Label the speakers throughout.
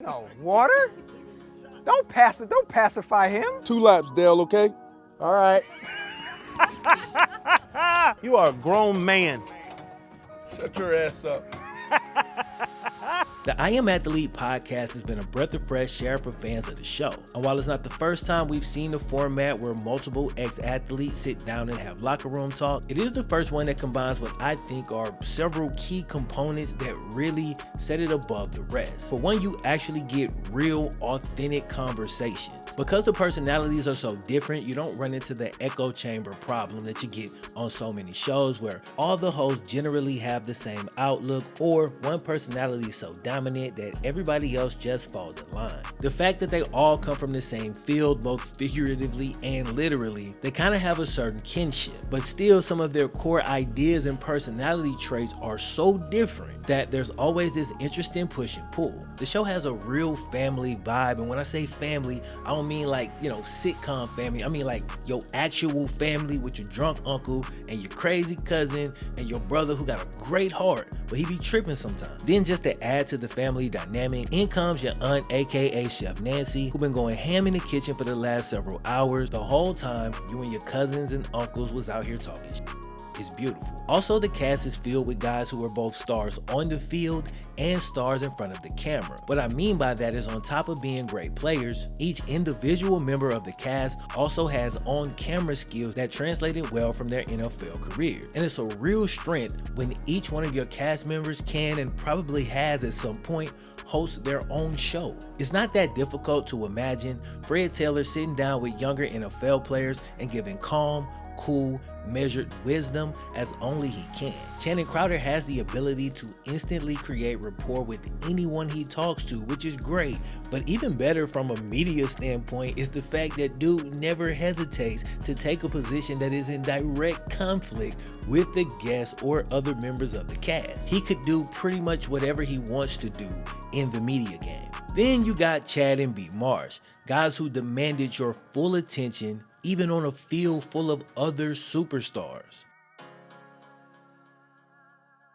Speaker 1: No, water? Don't pacify him.
Speaker 2: 2 laps, Dale, okay?
Speaker 3: All right. You are a grown man.
Speaker 2: Shut your ass up.
Speaker 4: The I Am Athlete podcast has been a breath of fresh air for fans of the show. And while it's not the first time we've seen the format where multiple ex-athletes sit down and have locker room talk, it is the first one that combines what I think are several key components that really set it above the rest. For one, you actually get real, authentic conversations. Because the personalities are so different, you don't run into the echo chamber problem that you get on so many shows where all the hosts generally have the same outlook, or one personality is so dominant that everybody else just falls in line. The fact that they all come from the same field, both figuratively and literally, they kind of have a certain kinship, but still some of their core ideas and personality traits are so different that there's always this interesting push and pull. The show has a real family vibe, and when I say family, I don't mean like, sitcom family. I mean like your actual family with your drunk uncle and your crazy cousin and your brother who got a great heart, but he be tripping sometimes. Then just to add to the family dynamic, in comes your aunt, aka Chef Nancy, who been going ham in the kitchen for the last several hours. The whole time you and your cousins and uncles was out here talking shit. It's beautiful. Also, the cast is filled with guys who are both stars on the field and stars in front of the camera. What I mean by that is, on top of being great players, each individual member of the cast also has on-camera skills that translated well from their NFL career. And it's a real strength when each one of your cast members can, and probably has at some point, host their own show. It's not that difficult to imagine Fred Taylor sitting down with younger NFL players and giving calm, cool, measured wisdom as only he can. Channing Crowder has the ability to instantly create rapport with anyone he talks to, which is great, but even better from a media standpoint is the fact that dude never hesitates to take a position that is in direct conflict with the guests or other members of the cast. He could do pretty much whatever he wants to do in the media game. Then you got Chad and B. Marsh, guys who demanded your full attention even on a field full of other superstars.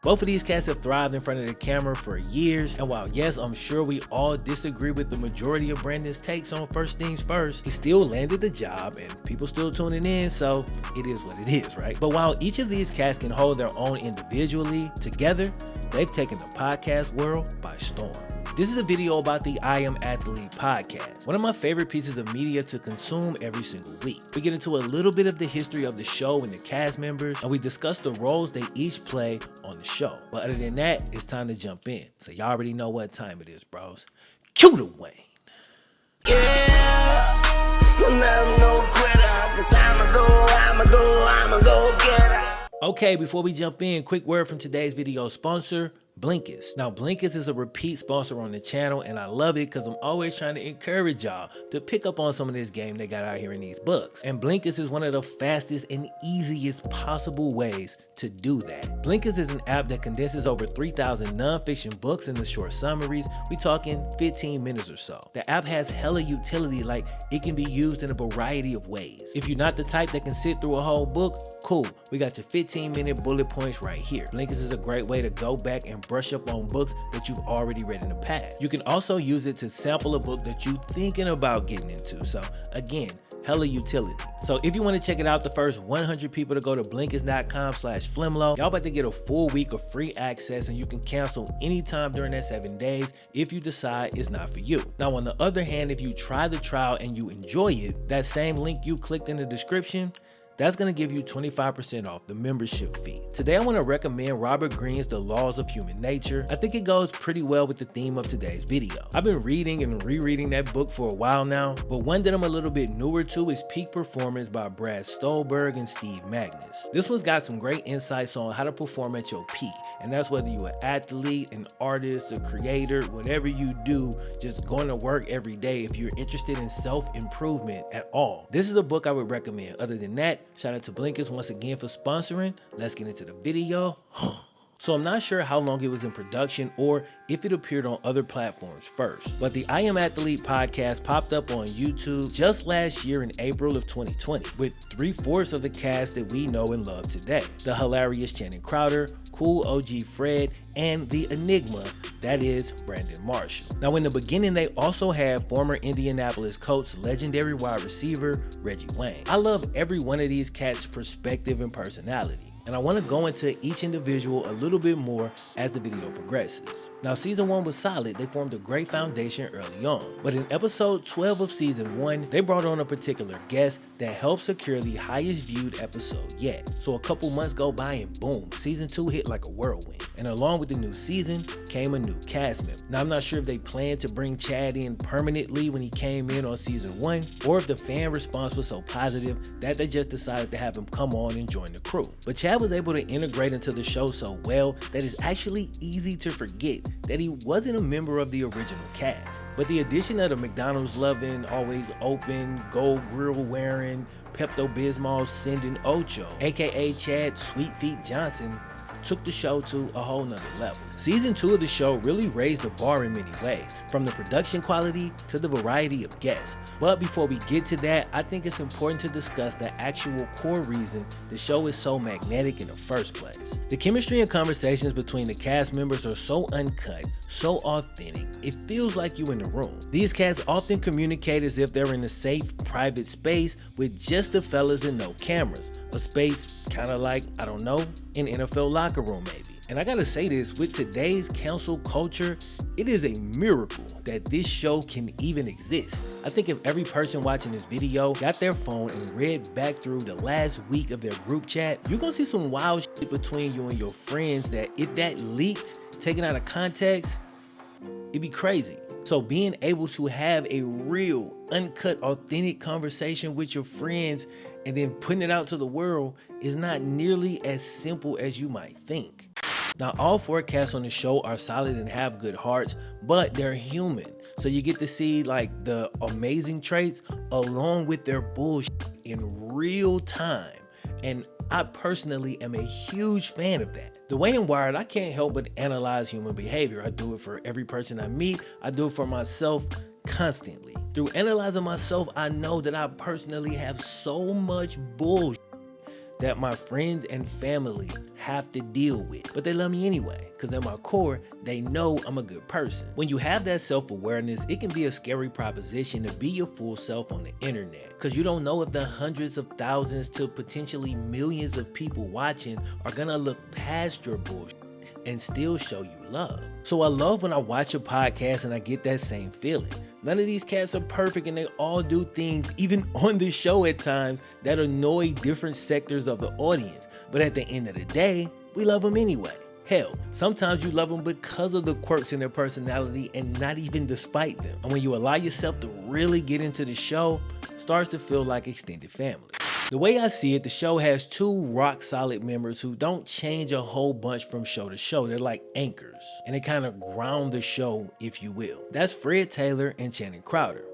Speaker 4: Both of these cats have thrived in front of the camera for years, and while yes, I'm sure we all disagree with the majority of Brandon's takes on First Things First, he still landed the job and people still tuning in, so it is what it is, right? But while each of these cats can hold their own individually, together, they've taken the podcast world by storm. This is a video about the I Am Athlete podcast, one of my favorite pieces of media to consume every single week. We get into a little bit of the history of the show and the cast members, and we discuss the roles they each play on the show. But other than that, it's time to jump in. So y'all already know what time it is, bros. Cue the Wayne.
Speaker 5: Yeah, you'll never know quitter, 'cause I'ma go get her.
Speaker 4: Okay, before we jump in, quick word from today's video sponsor, Blinkist. Now, Blinkist is a repeat sponsor on the channel, and I love it because I'm always trying to encourage y'all to pick up on some of this game they got out here in these books. And Blinkist is one of the fastest and easiest possible ways to do that. Blinkist is an app that condenses over 3,000 non-fiction books into short summaries. We talking 15 minutes or so. The app has hella utility, like it can be used in a variety of ways. If you're not the type that can sit through a whole book, cool. We got your 15-minute bullet points right here. Blinkist is a great way to go back and brush up on books that you've already read in the past. You can also use it to sample a book that you're thinking about getting into. So again, hella utility. So if you want to check it out, the first 100 people to go to Blinkist.com/FlemLo, y'all about to get a full week of free access, and you can cancel anytime during that 7 days if you decide it's not for you. Now, on the other hand, if you try the trial and you enjoy it, that same link you clicked in the description, that's going to give you 25% off the membership fee. Today, I want to recommend Robert Greene's The Laws of Human Nature. I think it goes pretty well with the theme of today's video. I've been reading and rereading that book for a while now, but one that I'm a little bit newer to is Peak Performance by Brad Stolberg and Steve Magnus. This one's got some great insights on how to perform at your peak, and that's whether you're an athlete, an artist, a creator, whatever you do, just going to work every day if you're interested in self-improvement at all. This is a book I would recommend. Other than that, shout out to Blinkist once again for sponsoring. Let's get into the video. so I'm not sure how long it was in production or if it appeared on other platforms first. But the I Am Athlete podcast popped up on YouTube just last year in April of 2020 with 3/4 of the cast that we know and love today. The hilarious Channing Crowder, cool OG Fred, and the Enigma, that is Brandon Marshall. Now in the beginning, they also had former Indianapolis Colts legendary wide receiver Reggie Wayne. I love every one of these cats' perspective and personality, and I want to go into each individual a little bit more as the video progresses. Now season 1 was solid, they formed a great foundation early on, but in episode 12 of season 1, they brought on a particular guest that helped secure the highest viewed episode yet. So a couple months go by and boom, season 2 hit like a whirlwind. And along with the new season came a new cast member. Now I'm not sure if they planned to bring Chad in permanently when he came in on season 1, or if the fan response was so positive that they just decided to have him come on and join the crew. But Chad was able to integrate into the show so well that it's actually easy to forget that he wasn't a member of the original cast. But the addition of the McDonald's loving, always open, gold grill wearing, Pepto-Bismol sending Ocho, aka Chad Sweet Feet Johnson, took the show to a whole nother level. Season 2 of the show really raised the bar in many ways, from the production quality to the variety of guests. But before we get to that, I think it's important to discuss the actual core reason the show is so magnetic in the first place. The chemistry and conversations between the cast members are so uncut, so authentic, it feels like you in the room. These cats often communicate as if they're in a safe, private space with just the fellas and no cameras. A space kind of like, I don't know, an NFL locker room maybe. And I gotta say this, with today's cancel culture, it is a miracle that this show can even exist. I think if every person watching this video got their phone and read back through the last week of their group chat, you're gonna see some wild shit between you and your friends that if that leaked, taken out of context, it'd be crazy. So being able to have a real, uncut, authentic conversation with your friends and then putting it out to the world is not nearly as simple as you might think. Now, all 4 casts on the show are solid and have good hearts, but they're human. So you get to see like the amazing traits along with their bullshit in real time. And I personally am a huge fan of that. The way in Wired, I can't help but analyze human behavior. I do it for every person I meet. I do it for myself constantly. Through analyzing myself, I know that I personally have so much bullshit that my friends and family have to deal with. But they love me anyway, because at my core, they know I'm a good person. When you have that self-awareness, it can be a scary proposition to be your full self on the internet, because you don't know if the hundreds of thousands to potentially millions of people watching are gonna look past your bullshit and still show you love. So I love when I watch a podcast and I get that same feeling. None of these cats are perfect and they all do things, even on the show at times, that annoy different sectors of the audience. But at the end of the day, we love them anyway. Hell, sometimes you love them because of the quirks in their personality and not even despite them. And when you allow yourself to really get into the show, it starts to feel like extended family. The way I see it, the show has 2 rock solid members who don't change a whole bunch from show to show. They're like anchors, and they kind of ground the show, if you will. That's Fred Taylor and Channing Crowder.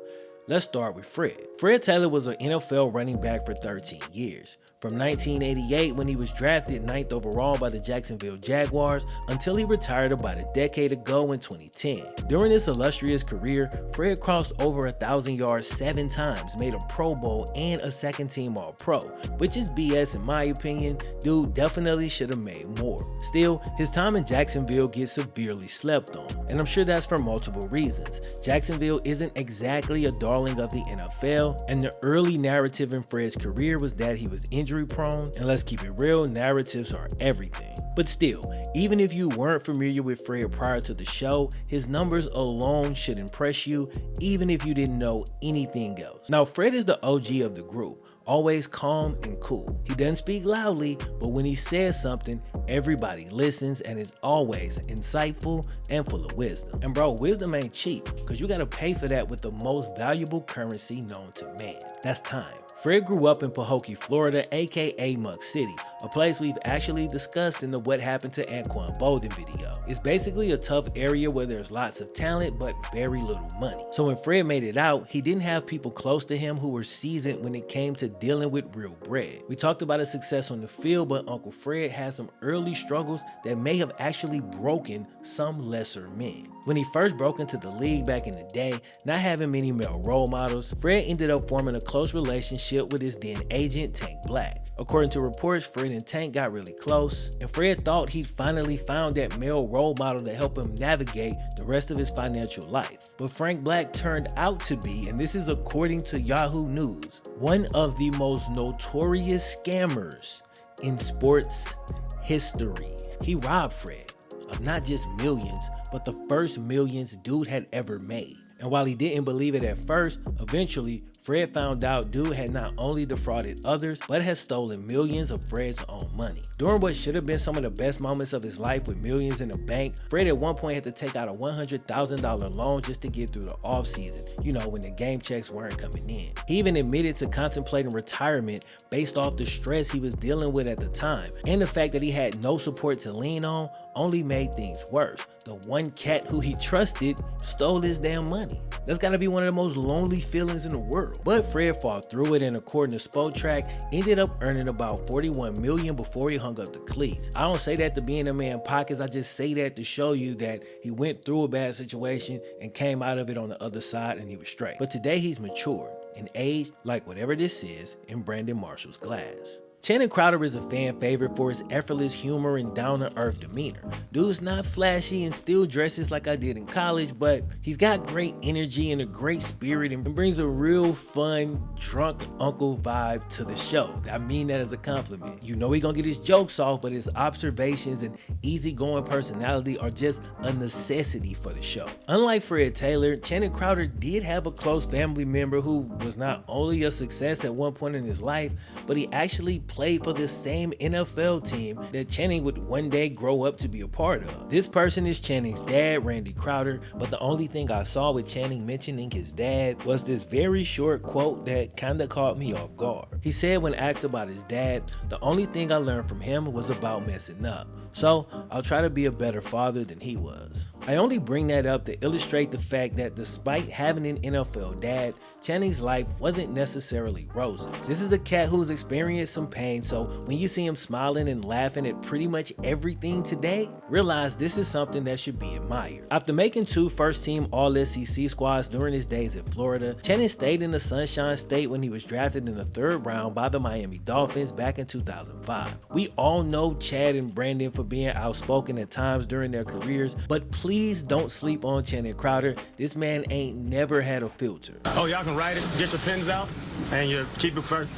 Speaker 4: Let's start with Fred. Fred Taylor was an NFL running back for 13 years. From 1988, when he was drafted 9th overall by the Jacksonville Jaguars, until he retired about a decade ago in 2010. During his illustrious career, Fred crossed over 1,000 yards 7 times, made a Pro Bowl and a second-team All-Pro, which is BS in my opinion. Dude definitely should have made more. Still, his time in Jacksonville gets severely slept on, and I'm sure that's for multiple reasons. Jacksonville isn't exactly a darling of the NFL, and the early narrative in Fred's career was that he was injury prone, and let's keep it real, narratives are everything. But still, even if you weren't familiar with Fred prior to the show, his numbers alone should impress you, even if you didn't know anything else. Now, Fred is the OG of the group, always calm and cool. He doesn't speak loudly, but when he says something, everybody listens and is always insightful and full of wisdom. And bro, wisdom ain't cheap, because you gotta pay for that with the most valuable currency known to man. That's time. Fred grew up in Pahokee, Florida, aka Muck City, a place we've actually discussed in the What Happened to Anquan Bolden video. It's basically a tough area where there's lots of talent but very little money. So when Fred made it out, he didn't have people close to him who were seasoned when it came to dealing with real bread. We talked about his success on the field, but Uncle Fred had some early struggles that may have actually broken some lesser men. When he first broke into the league back in the day, not having many male role models, Fred ended up forming a close relationship with his then agent, Tank Black. According to reports, Fred and Tank got really close, and Fred thought he'd finally found that male role model to help him navigate the rest of his financial life. But Frank Black turned out to be, and this is according to Yahoo News, one of the most notorious scammers in sports history. He robbed Fred of not just millions, but the first millions dude had ever made. And while he didn't believe it at first, eventually Fred found out dude had not only defrauded others, but had stolen millions of Fred's own money. During what should have been some of the best moments of his life with millions in the bank, Fred at one point had to take out a $100,000 loan just to get through the off season, you know, when the game checks weren't coming in. He even admitted to contemplating retirement based off the stress he was dealing with at the time, and the fact that he had no support to lean on only made things worse. The one cat who he trusted stole his damn money. That's gotta be one of the most lonely feelings in the world. But Fred fought through it, and according to Spotrac, ended up earning about $41 million before he hung up the cleats. I don't say that to be in a man's pockets, I just say that to show you that he went through a bad situation and came out of it on the other side and he was straight. But today he's matured and aged like whatever this is in Brandon Marshall's glass. Channing Crowder is a fan favorite for his effortless humor and down-to-earth demeanor. Dude's not flashy and still dresses like I did in college, but he's got great energy and a great spirit and brings a real fun, drunk uncle vibe to the show. I mean that as a compliment. You know he gonna get his jokes off, but his observations and easygoing personality are just a necessity for the show. Unlike Fred Taylor, Channing Crowder did have a close family member who was not only a success at one point in his life, but he actually played for the same NFL team that Channing would one day grow up to be a part of. This person is Channing's dad, Randy Crowder, but the only thing I saw with Channing mentioning his dad was this very short quote that kinda caught me off guard. He said when asked about his dad, "The only thing I learned from him was about messing up. So I'll try to be a better father than he was." I only bring that up to illustrate the fact that despite having an NFL dad, Channing's life wasn't necessarily roses. This is a cat who's experienced some pain, so when you see him smiling and laughing at pretty much everything today, realize this is something that should be admired. After making 2 first-team All-SEC squads during his days at Florida, Channing stayed in the Sunshine State when he was drafted in the 3rd round by the Miami Dolphins back in 2005. We all know Chad and Brandon for being outspoken at times during their careers, but please don't sleep on Channing Crowder. This man ain't never had a filter.
Speaker 6: Oh, y'all can write it, get your pens out, and you keep it first.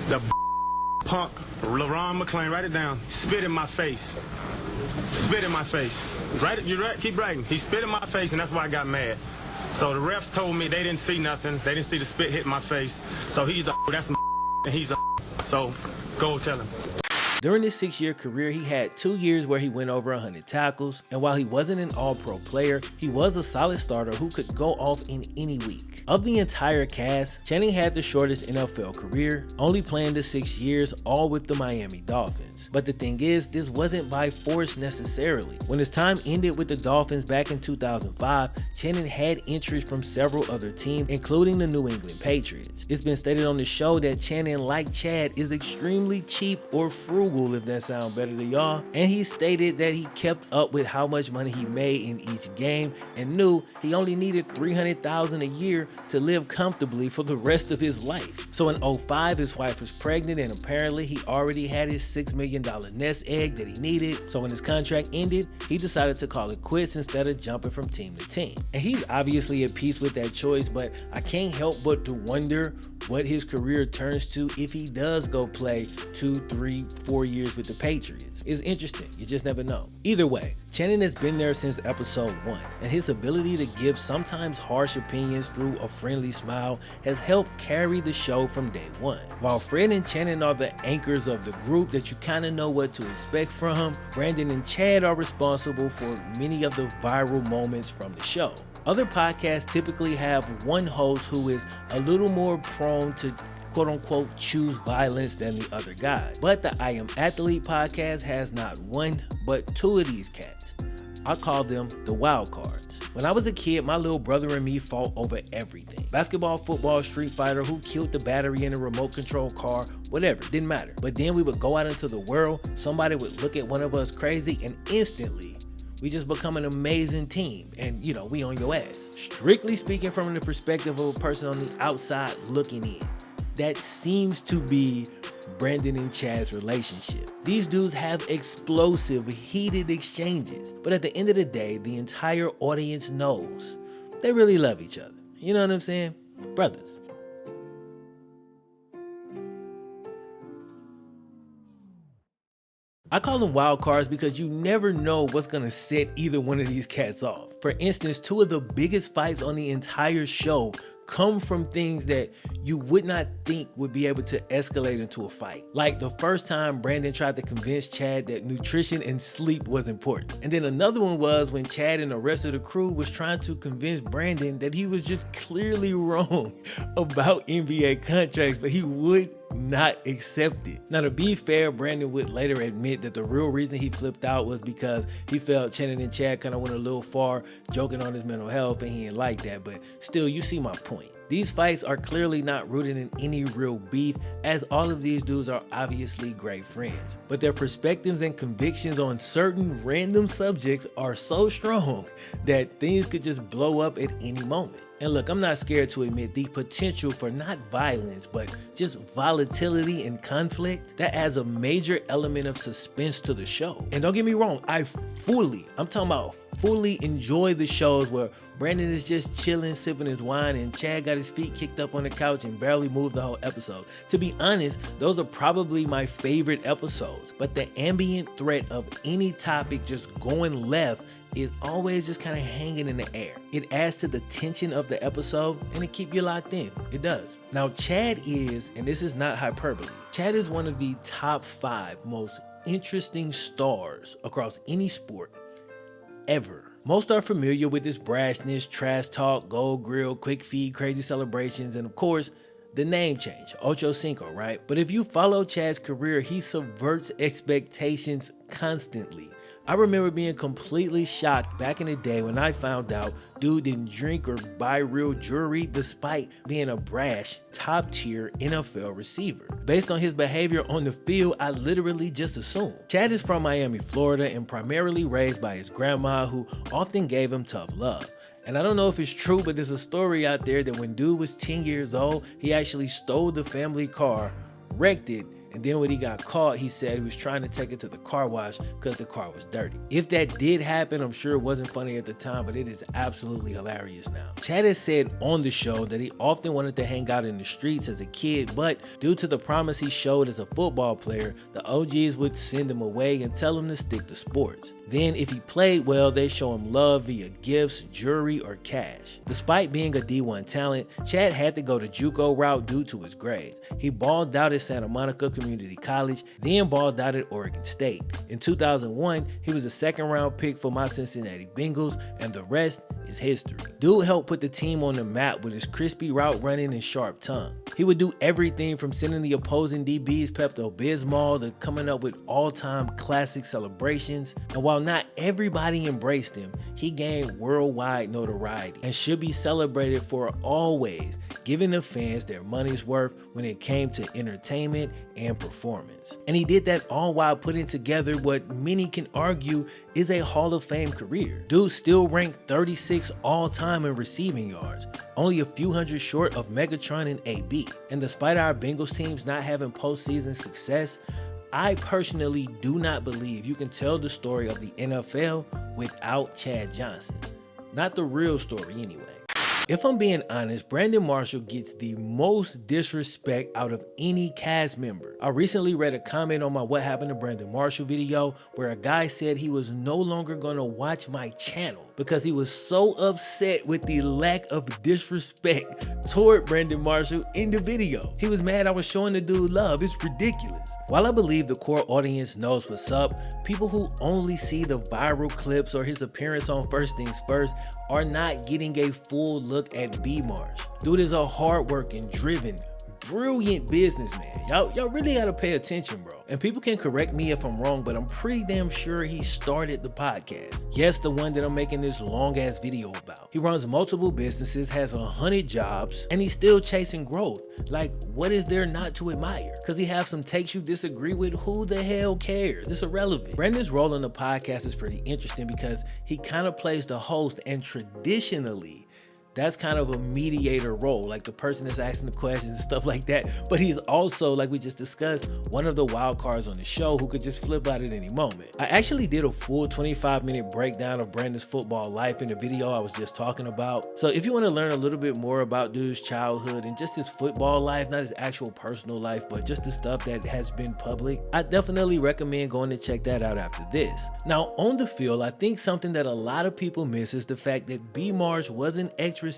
Speaker 6: The punk, LaRon McClain, write it down. Spit in my face. Spit in my face. Write it, you're right, keep writing. He spit in my face, and that's why I got mad. So the refs told me they didn't see nothing. They didn't see the spit hit my face. So he's the that's and he's the so go tell him.
Speaker 4: During his 6-year career, he had 2 years where he went over 100 tackles, and while he wasn't an all-pro player, he was a solid starter who could go off in any week. Of the entire cast, Channing had the shortest NFL career, only playing the 6 years, all with the Miami Dolphins. But the thing is, this wasn't by force necessarily. When his time ended with the Dolphins back in 2005, Channing had interest from several other teams, including the New England Patriots. It's been stated on the show that Channing, like Chad, is extremely cheap or frugal, if that sounds better to y'all, and he stated that he kept up with how much money he made in each game and knew he only needed $300,000 a year to live comfortably for the rest of his life. So in 2005, his wife was pregnant, and apparently he already had his $6 million nest egg that he needed. So when his contract ended, he decided to call it quits instead of jumping from team to team. And he's obviously at peace with that choice, but I can't help but to wonder what his career turns to if he does go play 2, 3, 4 years with the Patriots. It's interesting, you just never know. Either way, Channing has been there since episode 1, and his ability to give sometimes harsh opinions through a friendly smile has helped carry the show from day 1. While Fred and Channing are the anchors of the group that you kind of know what to expect from, Brandon and Chad are responsible for many of the viral moments from the show. Other podcasts typically have one host who is a little more prone to quote-unquote choose violence than the other guy. But the I Am Athlete podcast has not one, but 2 of these cats. I call them the Wildcards. When I was a kid, my little brother and me fought over everything. Basketball, football, Street Fighter, who killed the battery in a remote control car, whatever, didn't matter. But then we would go out into the world, somebody would look at one of us crazy, and instantly, we just become an amazing team, and you know, we on your ass. Strictly speaking from the perspective of a person on the outside looking in, that seems to be Brandon and Chad's relationship. These dudes have explosive, heated exchanges, but at the end of the day, the entire audience knows they really love each other. You know what I'm saying? Brothers. I call them wild cards because you never know what's gonna set either one of these cats off. For instance, two of the biggest fights on the entire show come from things that you would not think would be able to escalate into a fight. Like the first time Brandon tried to convince Chad that nutrition and sleep was important. And then another one was when Chad and the rest of the crew was trying to convince Brandon that he was just clearly wrong about NBA contracts, but he would not accept it. Now, to be fair, Brandon would later admit that the real reason he flipped out was because he felt Shannon and Chad kind of went a little far joking on his mental health, and he didn't like that. But still, you see my point. These fights are clearly not rooted in any real beef, as all of these dudes are obviously great friends. But their perspectives and convictions on certain random subjects are so strong that things could just blow up at any moment. And look, I'm not scared to admit the potential for not violence, but just volatility and conflict, that adds a major element of suspense to the show. And don't get me wrong, I'm talking about fully enjoy the shows where Brandon is just chilling, sipping his wine, and Chad got his feet kicked up on the couch and barely moved the whole episode. To be honest, those are probably my favorite episodes, but the ambient threat of any topic just going left is always just kind of hanging in the air. It adds to the tension of the episode and it keeps you locked in. It does. Now, Chad is, and this is not hyperbole, Chad is one of the top 5 most interesting stars across any sport ever. Most are familiar with his brashness, trash talk, gold grill, quick feed, crazy celebrations, and of course, the name change, Ocho Cinco, right? But if you follow Chad's career, he subverts expectations constantly. I remember being completely shocked back in the day when I found out dude didn't drink or buy real jewelry despite being a brash, top-tier NFL receiver. Based on his behavior on the field, I literally just assumed. Chad is from Miami, Florida, and primarily raised by his grandma, who often gave him tough love. And I don't know if it's true, but there's a story out there that when dude was 10 years old, he actually stole the family car, wrecked it, and then when he got caught, he said he was trying to take it to the car wash because the car was dirty. If that did happen, I'm sure it wasn't funny at the time, but it is absolutely hilarious now. Chad has said on the show that he often wanted to hang out in the streets as a kid, but due to the promise he showed as a football player, the OGs would send him away and tell him to stick to sports. Then if he played well, they show him love via gifts, jewelry, or cash. Despite being a D1 talent, Chad had to go the JUCO route due to his grades. He balled out at Santa Monica Community College, then balled out at Oregon State. In 2001, he was a second-round pick for my Cincinnati Bengals, and the rest is history. Dude helped put the team on the map with his crispy route running and sharp tongue. He would do everything from sending the opposing DBs Pepto-Bismol to coming up with all-time classic celebrations. And while not everybody embraced him, he gained worldwide notoriety and should be celebrated for always giving the fans their money's worth when it came to entertainment and performance. And he did that all while putting together what many can argue is a Hall of Fame career. Dude still ranked 36 all time in receiving yards, only a few hundred short of Megatron and AB. And despite our Bengals teams not having postseason success, I personally do not believe you can tell the story of the NFL without Chad Johnson. Not the real story anyway. If I'm being honest, Brandon Marshall gets the most disrespect out of any cast member. I recently read a comment on my What Happened to Brandon Marshall video where a guy said he was no longer gonna watch my channel because he was so upset with the lack of disrespect toward Brandon Marshall in the video. He was mad I was showing the dude love. It's ridiculous. While I believe the core audience knows what's up, people who only see the viral clips or his appearance on First Things First are not getting a full look at B Marsh. Dude is a hardworking, driven, brilliant businessman. Y'all really gotta pay attention, bro. And people can correct me if I'm wrong, but I'm pretty damn sure he started the podcast. Yes, the one that I'm making this long ass video about. He runs multiple businesses, has 100 jobs, and he's still chasing growth. Like, what is there not to admire? Cause he have some takes you disagree with, who the hell cares? It's irrelevant. Brandon's role in the podcast is pretty interesting because he kind of plays the host, and traditionally, that's kind of a mediator role, like the person that's asking the questions and stuff like that. But he's also, like we just discussed, one of the wild cards on the show who could just flip out at any moment. I actually did a full 25-minute breakdown of Brandon's football life in the video I was just talking about. So if you want to learn a little bit more about dude's childhood and just his football life, not his actual personal life, but just the stuff that has been public, I definitely recommend going to check that out after this. Now on the field, I think something that a lot of people miss is the fact that B. Marsh was an ex-receiver,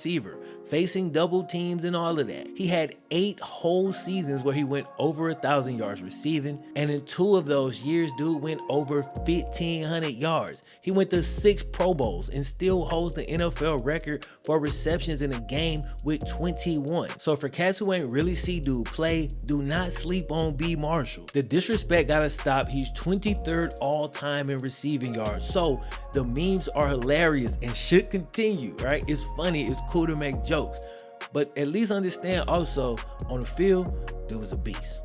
Speaker 4: facing double teams and all of that. He had 8 whole seasons where he went over 1,000 yards receiving, and in 2 of those years, dude went over 1,500 yards. He went to 6 Pro Bowls and still holds the NFL record for receptions in a game with 21. So for cats who ain't really see dude play, do not sleep on B. Marshall. The disrespect gotta stop. He's 23rd all time in receiving yards. So the memes are hilarious and should continue, right? It's funny, it's cool to make jokes, but at least understand also, on the field, dude was a beast.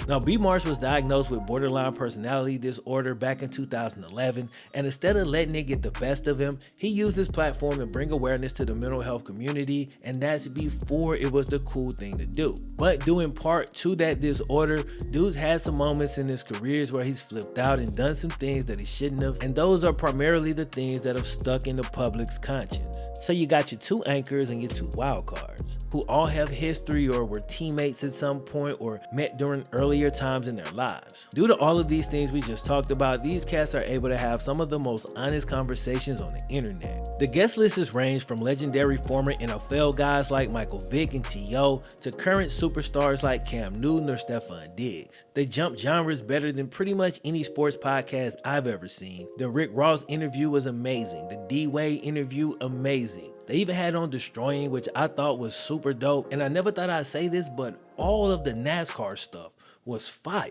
Speaker 4: Now, B. Marsh was diagnosed with borderline personality disorder back in 2011, and instead of letting it get the best of him, he used his platform to bring awareness to the mental health community, and that's before it was the cool thing to do. But due in part to that disorder, dude's had some moments in his careers where he's flipped out and done some things that he shouldn't have, and those are primarily the things that have stuck in the public's conscience. So you got your 2 anchors and your 2 wild cards, who all have history or were teammates at some point or met during earlier times in their lives. Due to all of these things we just talked about, these cats are able to have some of the most honest conversations on the internet. The guest list has ranged from legendary former NFL guys like Michael Vick and T.O. to current superstars like Cam Newton or Stephon Diggs. They jump genres better than pretty much any sports podcast I've ever seen. The Rick Ross interview was amazing. The D-Wade interview, amazing. They even had on Destroying, which I thought was super dope. And I never thought I'd say this, but all of the NASCAR stuff was fire.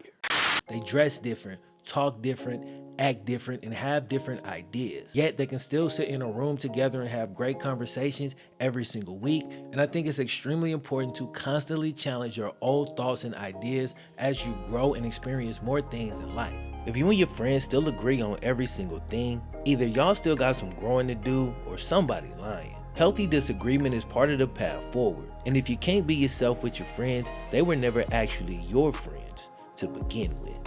Speaker 4: They dress different, talk different, act different, and have different ideas. Yet they can still sit in a room together and have great conversations every single week. And I think it's extremely important to constantly challenge your old thoughts and ideas as you grow and experience more things in life. If you and your friends still agree on every single thing, either y'all still got some growing to do or somebody lying. Healthy disagreement is part of the path forward. And if you can't be yourself with your friends, they were never actually your friends to begin with.